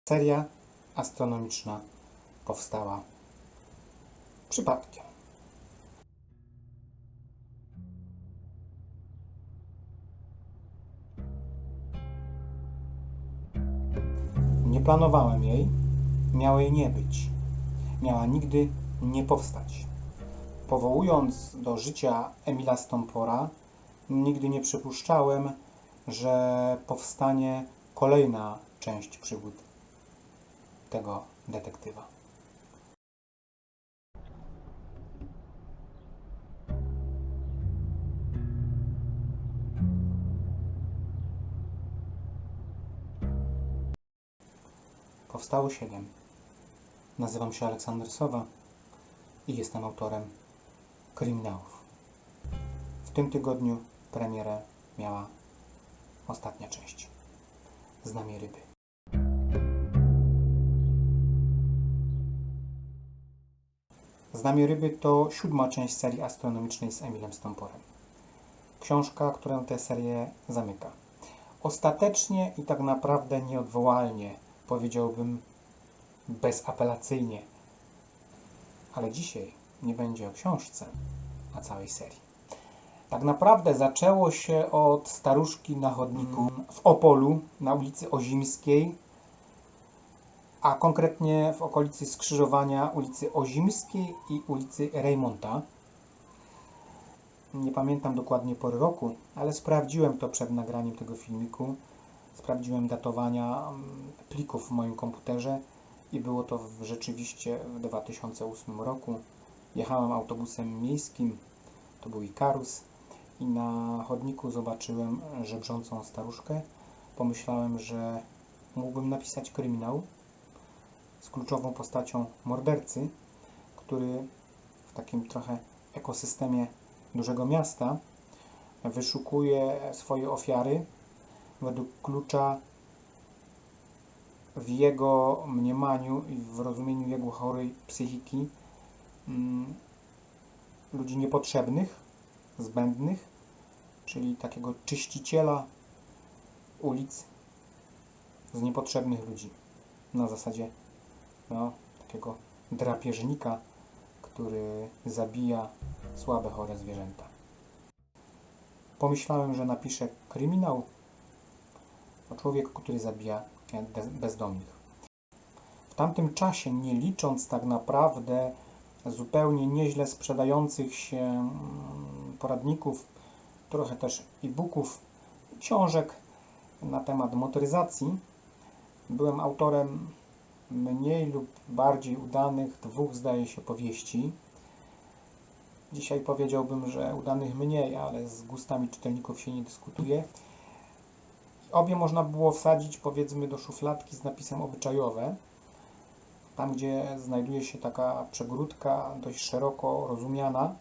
Seria astronomiczna powstała przypadkiem. Nie planowałem jej, miało jej nie być. Miała nigdy nie powstać. Powołując do życia Emila Stompora, nigdy nie przypuszczałem, że powstanie kolejna część przygód tego detektywa. Powstało 7. Nazywam się Aleksander Sowa i jestem autorem kryminałów. W tym tygodniu premierę miała ostatnia część. Znamie ryby. Znamie ryby to 7. część serii astronomicznej z Emilem Stomporem. Książka, która tę serię zamyka. Ostatecznie i tak naprawdę nieodwołalnie, powiedziałbym bezapelacyjnie. Ale dzisiaj nie będzie o książce, a całej serii. Tak naprawdę zaczęło się od staruszki na chodniku w Opolu, na ulicy Ozimskiej, a konkretnie w okolicy skrzyżowania ulicy Ozimskiej i ulicy Reymonta. Nie pamiętam dokładnie pory roku, ale sprawdziłem to przed nagraniem tego filmiku. Sprawdziłem datowania plików w moim komputerze i było to rzeczywiście w 2008 roku. Jechałem autobusem miejskim, to był Ikarus, i na chodniku zobaczyłem żebrzącą staruszkę. Pomyślałem, że mógłbym napisać kryminał z kluczową postacią mordercy, który w takim trochę ekosystemie dużego miasta wyszukuje swoje ofiary według klucza w jego mniemaniu i w rozumieniu jego chorej psychiki ludzi niepotrzebnych, zbędnych, czyli takiego czyściciela ulic z niepotrzebnych ludzi. Na zasadzie takiego drapieżnika, który zabija słabe, chore zwierzęta. Pomyślałem, że napiszę kryminał o człowieku, który zabija bezdomnych. W tamtym czasie, nie licząc tak naprawdę zupełnie nieźle sprzedających się poradników, trochę też e-booków, książek na temat motoryzacji, byłem autorem mniej lub bardziej udanych 2, zdaje się, powieści. Dzisiaj powiedziałbym, że udanych mniej, ale z gustami czytelników się nie dyskutuje. Obie można było wsadzić, powiedzmy, do szufladki z napisem obyczajowe, tam gdzie znajduje się taka przegródka dość szeroko rozumiana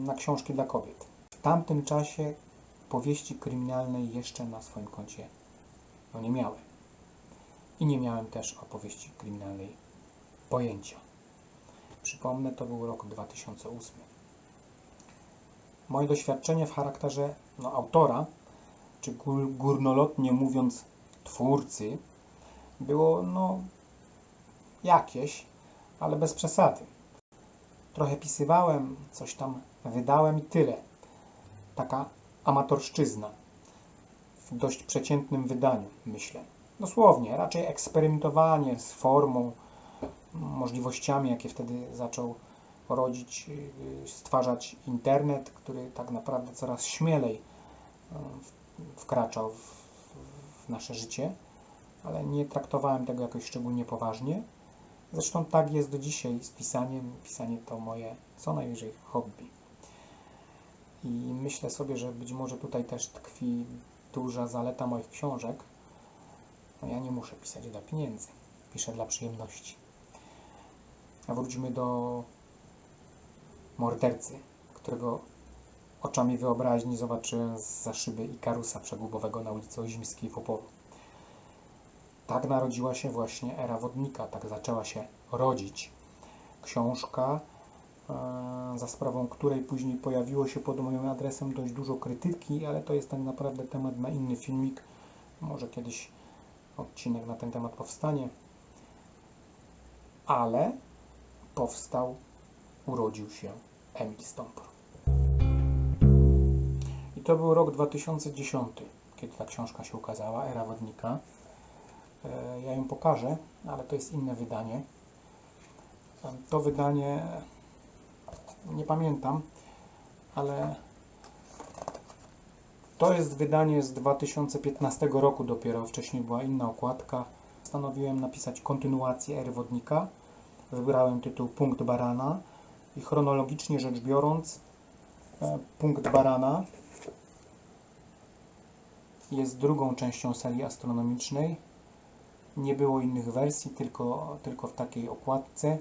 na książki dla kobiet. W tamtym czasie powieści kryminalnej jeszcze na swoim koncie nie miałem. I nie miałem też o powieści kryminalnej pojęcia. Przypomnę, to był rok 2008. Moje doświadczenie w charakterze autora, czy górnolotnie mówiąc twórcy, było jakieś, ale bez przesady. Trochę pisywałem, coś tam wydałem i tyle. Taka amatorszczyzna w dość przeciętnym wydaniu, myślę. Dosłownie, raczej eksperymentowanie z formą, możliwościami, jakie wtedy zaczął stwarzać internet, który tak naprawdę coraz śmielej wkraczał w nasze życie, ale nie traktowałem tego jakoś szczególnie poważnie. Zresztą tak jest do dzisiaj z pisaniem. Pisanie to moje co najwyżej hobby. I myślę sobie, że być może tutaj też tkwi duża zaleta moich książek. Ja nie muszę pisać dla pieniędzy. Piszę dla przyjemności. A wróćmy do mordercy, którego oczami wyobraźni zobaczyłem zza szyby Ikarusa przegubowego na ulicy Ozimskiej w Opolu. Tak narodziła się właśnie era wodnika, tak zaczęła się rodzić książka, za sprawą której później pojawiło się pod moim adresem dość dużo krytyki, ale to jest tak naprawdę temat na inny filmik. Może kiedyś odcinek na ten temat powstanie, ale powstał, urodził się Emil Stąpor. I to był rok 2010, kiedy ta książka się ukazała, Era Wodnika. Ja ją pokażę, ale to jest inne wydanie. To wydanie nie pamiętam, ale to jest wydanie z 2015 roku dopiero, wcześniej była inna okładka. Postanowiłem napisać kontynuację Ery Wodnika. Wybrałem tytuł Punkt Barana i chronologicznie rzecz biorąc, Punkt Barana jest drugą częścią serii astronomicznej. Nie było innych wersji, tylko w takiej okładce.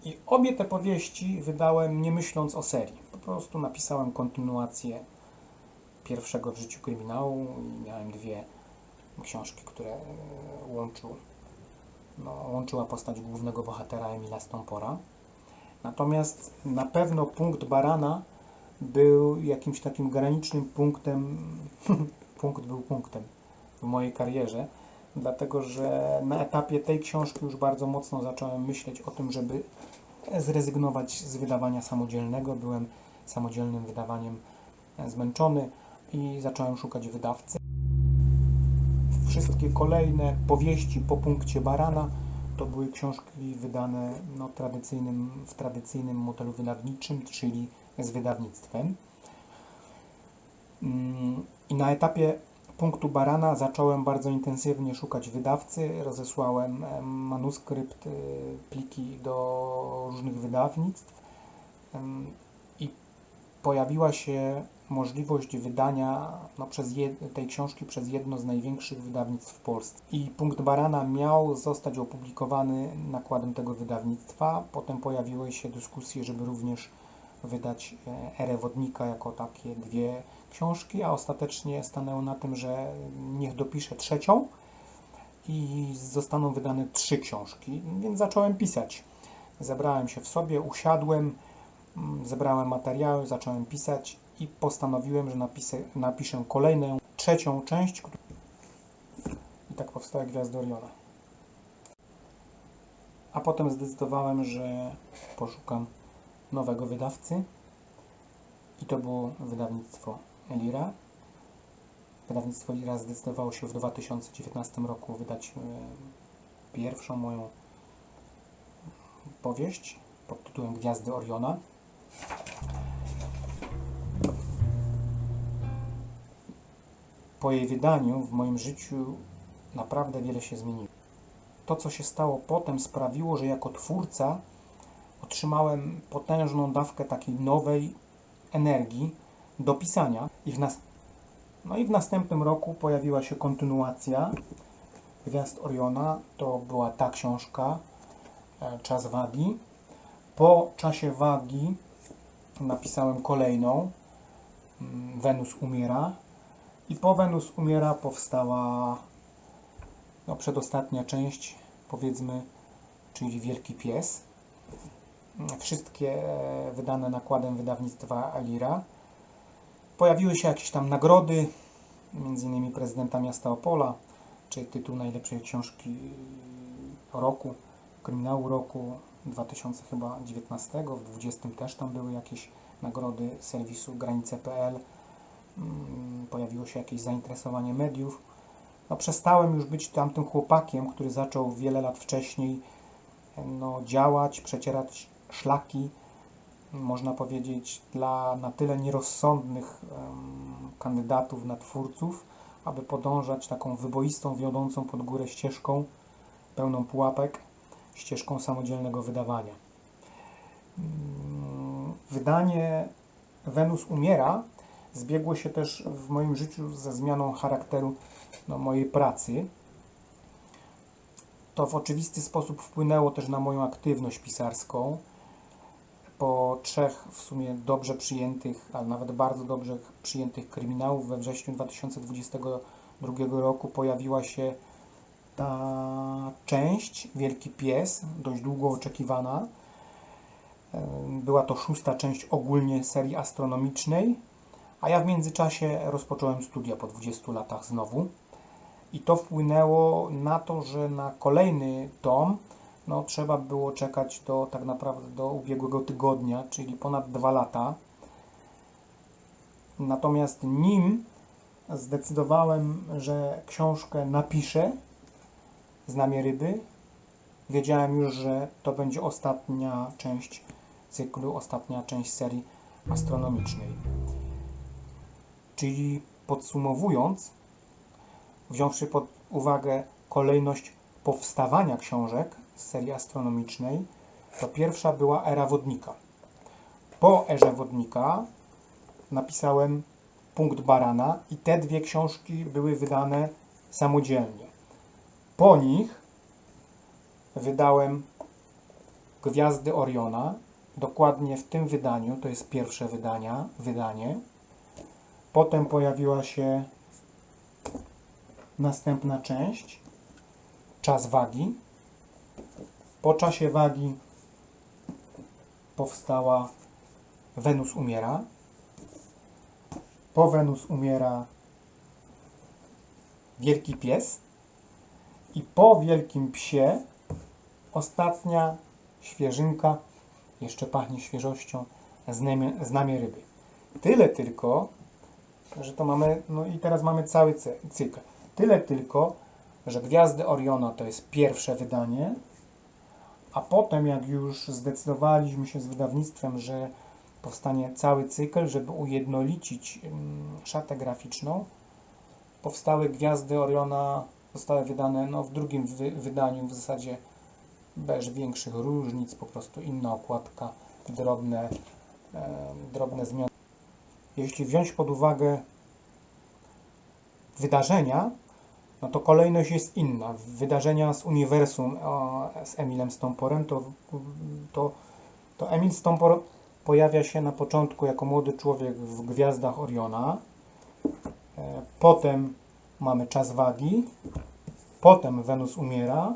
I obie te powieści wydałem nie myśląc o serii. Po prostu napisałem kontynuację pierwszego w życiu kryminału i miałem dwie książki, które łączyła postać głównego bohatera Emila Stąpora. Natomiast na pewno Punkt Barana był jakimś takim granicznym punktem, punkt był punktem w mojej karierze, dlatego że na etapie tej książki już bardzo mocno zacząłem myśleć o tym, żeby zrezygnować z wydawania samodzielnego. Byłem samodzielnym wydawaniem zmęczony i zacząłem szukać wydawcy. Wszystkie kolejne powieści po Punkcie Barana to były książki wydane w tradycyjnym modelu wydawniczym, czyli z wydawnictwem. I na etapie Punktu Barana zacząłem bardzo intensywnie szukać wydawcy. Rozesłałem manuskrypt, pliki do różnych wydawnictw i pojawiła się możliwość wydania tej książki przez jedno z największych wydawnictw w Polsce. I Punkt Barana miał zostać opublikowany nakładem tego wydawnictwa. Potem pojawiły się dyskusje, żeby również wydać Erę Wodnika jako takie dwie książki, a ostatecznie stanęło na tym, że niech dopiszę trzecią i zostaną wydane 3 książki, więc zacząłem pisać. Zebrałem się w sobie, usiadłem, zebrałem materiały, zacząłem pisać i postanowiłem, że napiszę kolejną, trzecią część. I tak powstały Gwiazdy Oriona. A potem zdecydowałem, że poszukam nowego wydawcy i to było wydawnictwo Lira. Wydawnictwo Lira zdecydowało się w 2019 roku wydać pierwszą moją powieść pod tytułem Gwiazdy Oriona. Po jej wydaniu w moim życiu naprawdę wiele się zmieniło. To, co się stało potem, sprawiło, że jako twórca otrzymałem potężną dawkę takiej nowej energii do pisania. I w następnym roku pojawiła się kontynuacja Gwiazd Oriona. To była ta książka, Czas Wagi. Po Czasie Wagi napisałem kolejną, Wenus umiera. I po Wenus umiera powstała przedostatnia część, powiedzmy, czyli Wielki Pies. Wszystkie wydane nakładem wydawnictwa Lira. Pojawiły się jakieś tam nagrody, m.in. prezydenta miasta Opola, czy tytuł najlepszej książki roku, kryminału roku 2019, w 2020 też tam były jakieś nagrody serwisu granice.pl. Pojawiło się jakieś zainteresowanie mediów. Przestałem już być tamtym chłopakiem, który zaczął wiele lat wcześniej działać, przecierać szlaki, można powiedzieć, dla na tyle nierozsądnych kandydatów na twórców, aby podążać taką wyboistą, wiodącą pod górę ścieżką, pełną pułapek, ścieżką samodzielnego wydawania. Wydanie Wenus umiera zbiegło się też w moim życiu ze zmianą charakteru mojej pracy. To w oczywisty sposób wpłynęło też na moją aktywność pisarską. Po 3 w sumie dobrze przyjętych, ale nawet bardzo dobrze przyjętych kryminałów we wrześniu 2022 roku pojawiła się ta część, Wielki Pies, dość długo oczekiwana. Była to 6. część ogólnie serii astronomicznej, A ja w międzyczasie rozpocząłem studia po 20 latach znowu i to wpłynęło na to, że na kolejny tom no, trzeba było czekać tak naprawdę do ubiegłego tygodnia, czyli ponad 2 lata. Natomiast nim zdecydowałem, że książkę napiszę, Znamie ryby, wiedziałem już, że to będzie ostatnia część cyklu, ostatnia część serii astronomicznej. Czyli podsumowując, wziąwszy pod uwagę kolejność powstawania książek z serii astronomicznej, to pierwsza była Era Wodnika. Po Erze Wodnika napisałem Punkt Barana i te dwie książki były wydane samodzielnie. Po nich wydałem Gwiazdy Oriona, dokładnie w tym wydaniu, to jest pierwsze wydanie. Potem pojawiła się następna część, Czas Wagi. Po Czasie Wagi powstała Wenus umiera. Po Wenus umiera Wielki Pies. I po Wielkim Psie ostatnia świeżynka, jeszcze pachnie świeżością, Znamie ryby. Tyle tylko, że to mamy, no i teraz mamy cały cykl. Tyle tylko, że Gwiazdy Oriona to jest pierwsze wydanie, a potem jak już zdecydowaliśmy się z wydawnictwem, że powstanie cały cykl, żeby ujednolicić szatę graficzną, powstały Gwiazdy Oriona, zostały wydane no, w drugim wydaniu w zasadzie bez większych różnic, po prostu inna okładka, drobne zmiany. Jeśli wziąć pod uwagę wydarzenia, no to kolejność jest inna. Wydarzenia z uniwersum z Emilem Stomporem, to Emil Stompor pojawia się na początku jako młody człowiek w Gwiazdach Oriona, potem mamy Czas Wagi, potem Wenus umiera,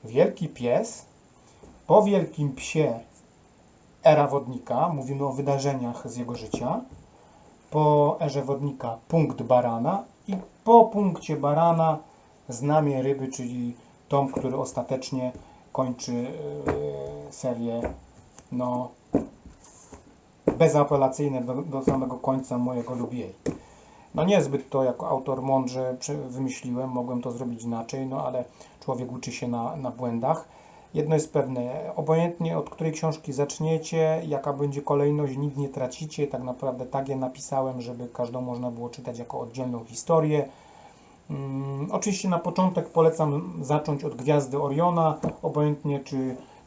Wielki Pies, po Wielkim Psie Era Wodnika, mówimy o wydarzeniach z jego życia, po Erze Wodnika Punkt Barana i po Punkcie Barana Znamie ryby, czyli tom, który ostatecznie kończy serię no, bezapelacyjne do samego końca mojego lub jej. No niezbyt to jako autor mądrze wymyśliłem, mogłem to zrobić inaczej, no ale człowiek uczy się na błędach. Jedno jest pewne, obojętnie od której książki zaczniecie, jaka będzie kolejność, nic nie tracicie. Tak naprawdę tak je napisałem, żeby każdą można było czytać jako oddzielną historię. Oczywiście na początek polecam zacząć od Gwiazdy Oriona, obojętnie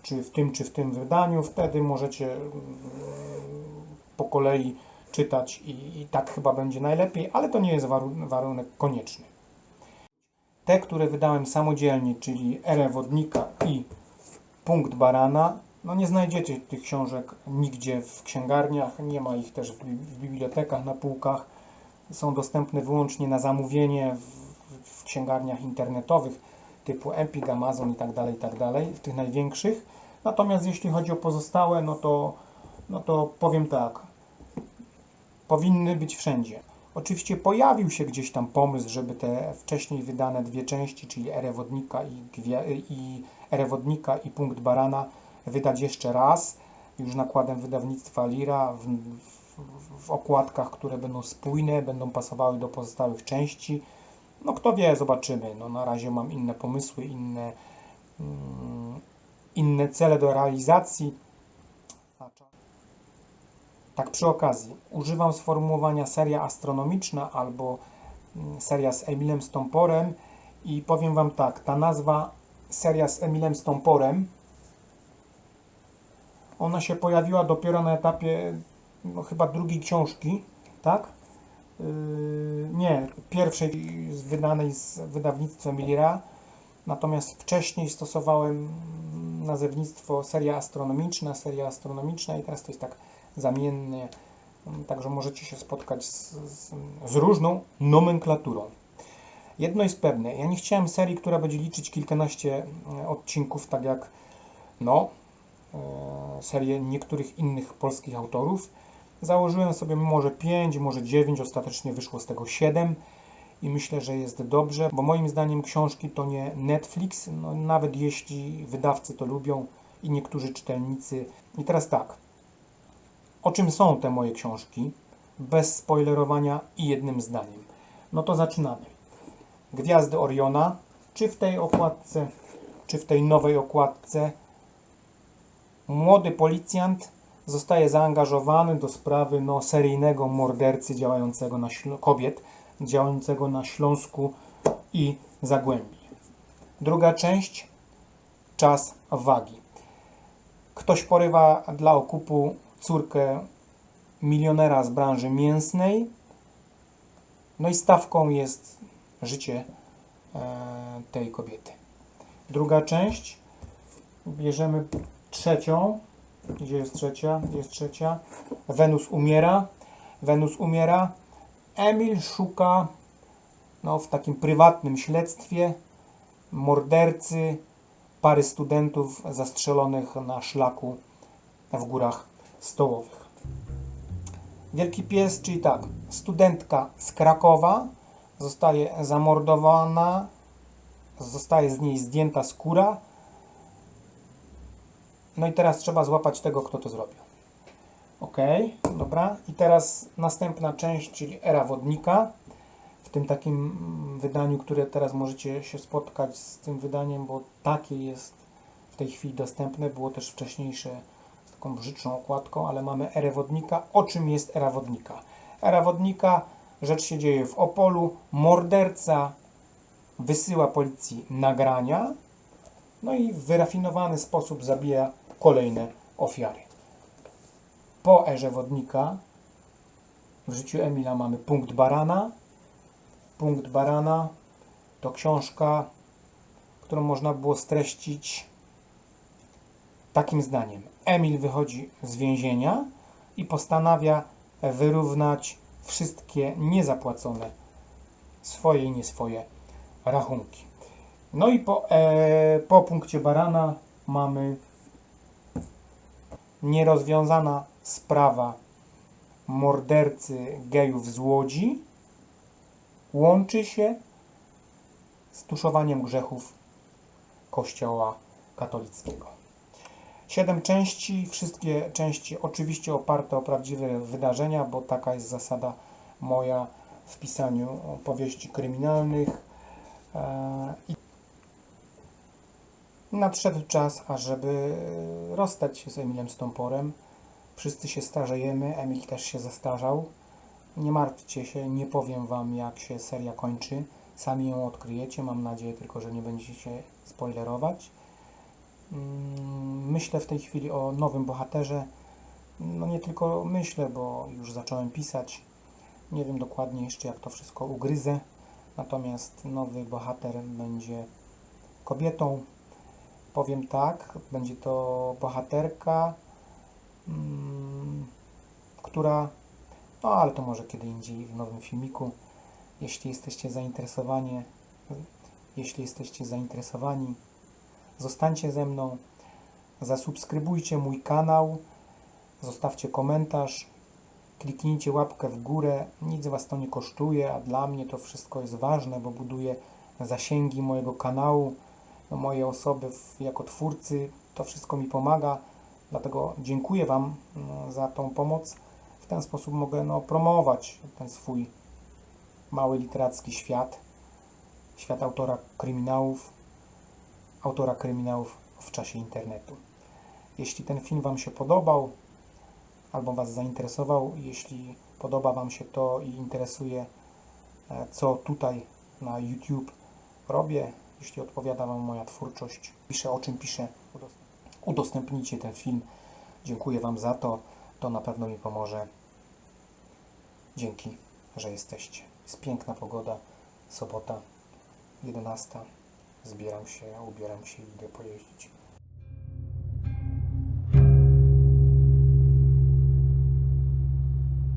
czy w tym wydaniu. Wtedy możecie po kolei czytać i tak chyba będzie najlepiej, ale to nie jest warunek konieczny. Te, które wydałem samodzielnie, czyli Erę Wodnika i Punkt Barana, no nie znajdziecie tych książek nigdzie w księgarniach, nie ma ich też w bibliotekach na półkach. Są dostępne wyłącznie na zamówienie w księgarniach internetowych typu Empik, Amazon itd., w tych największych. Natomiast jeśli chodzi o pozostałe, no to powiem tak, powinny być wszędzie. Oczywiście pojawił się gdzieś tam pomysł, żeby te wcześniej wydane dwie części, czyli Erę Wodnika Erę Wodnika i Punkt Barana wydać jeszcze raz, już nakładem wydawnictwa Lira, w okładkach, które będą spójne, będą pasowały do pozostałych części. No kto wie, zobaczymy. No, na razie mam inne pomysły, inne cele do realizacji. Tak przy okazji, używam sformułowania seria astronomiczna albo seria z Emilem Stomporem i powiem Wam tak, ta nazwa seria z Emilem Stomporem, ona się pojawiła dopiero na etapie no, chyba drugiej książki, tak? Nie, pierwszej wydanej z wydawnictwem Lira, natomiast wcześniej stosowałem nazewnictwo seria astronomiczna i teraz to jest tak zamiennie, także możecie się spotkać z różną nomenklaturą. Jedno jest pewne, ja nie chciałem serii, która będzie liczyć kilkanaście odcinków, tak jak serie niektórych innych polskich autorów. Założyłem sobie może 5, może 9, ostatecznie wyszło z tego 7 i myślę, że jest dobrze, bo moim zdaniem książki to nie Netflix, no, nawet jeśli wydawcy to lubią i niektórzy czytelnicy. I teraz tak, o czym są te moje książki? Bez spoilerowania i jednym zdaniem. No to zaczynamy. Gwiazdy Oriona, czy w tej okładce, czy w tej nowej okładce, młody policjant zostaje zaangażowany do sprawy seryjnego mordercy działającego na kobiet, działającego na Śląsku i Zagłębi. Druga część, Czas wagi. Ktoś porywa dla okupu córkę milionera z branży mięsnej, no i stawką jest życie tej kobiety. Druga część, bierzemy trzecią. Gdzie jest trzecia? Jest trzecia. Wenus umiera. Wenus umiera. Emil szuka w takim prywatnym śledztwie mordercy pary studentów zastrzelonych na szlaku w Górach Stołowych. Wielki pies, czyli tak, studentka z Krakowa zostaje zamordowana, zostaje z niej zdjęta skóra. No i teraz trzeba złapać tego, kto to zrobił. Ok, dobra. I teraz następna część, czyli Era Wodnika. W tym takim wydaniu, które teraz możecie się spotkać z tym wydaniem, bo takie jest w tej chwili dostępne. Było też wcześniejsze z taką brzydszą okładką, ale mamy Erę Wodnika. O czym jest Era Wodnika? Era Wodnika, rzecz się dzieje w Opolu. Morderca wysyła policji nagrania, no i w wyrafinowany sposób zabija kolejne ofiary. Po Erze Wodnika w życiu Emila mamy Punkt Barana. Punkt Barana to książka, którą można było streścić takim zdaniem. Emil wychodzi z więzienia i postanawia wyrównać wszystkie niezapłacone swoje i nie swoje rachunki. No i po Punkcie Barana mamy nierozwiązana sprawa mordercy gejów z Łodzi łączy się z tuszowaniem grzechów Kościoła katolickiego. 7 części, wszystkie części oczywiście oparte o prawdziwe wydarzenia, bo taka jest zasada moja w pisaniu powieści kryminalnych. I nadszedł czas, ażeby rozstać się z Emilem Stomporem. Wszyscy się starzejemy, Emil też się zestarzał. Nie martwcie się, nie powiem Wam, jak się seria kończy. Sami ją odkryjecie, mam nadzieję tylko, że nie będziecie spoilerować. Myślę w tej chwili o nowym bohaterze. No nie tylko myślę, bo już zacząłem pisać. Nie wiem dokładnie jeszcze, jak to wszystko ugryzę. Natomiast nowy bohater będzie kobietą. Powiem tak, będzie to bohaterka, która, ale to może kiedy indziej w nowym filmiku. Jeśli jesteście zainteresowani, zostańcie ze mną, zasubskrybujcie mój kanał, zostawcie komentarz, kliknijcie łapkę w górę, nic Was to nie kosztuje, a dla mnie to wszystko jest ważne, bo buduje zasięgi mojego kanału, mojej osoby jako twórcy, to wszystko mi pomaga, dlatego dziękuję Wam za tą pomoc. W ten sposób mogę promować ten swój mały literacki świat autora kryminałów w czasie internetu. Jeśli ten film Wam się podobał, albo Was zainteresował, jeśli podoba Wam się to i interesuje, co tutaj na YouTube robię, jeśli odpowiada Wam moja twórczość, piszę o czym piszę, udostępnijcie ten film. Dziękuję Wam za to, to na pewno mi pomoże. Dzięki, że jesteście. Jest piękna pogoda, sobota, 11. Zbieram się, ubieram się i idę pojeździć.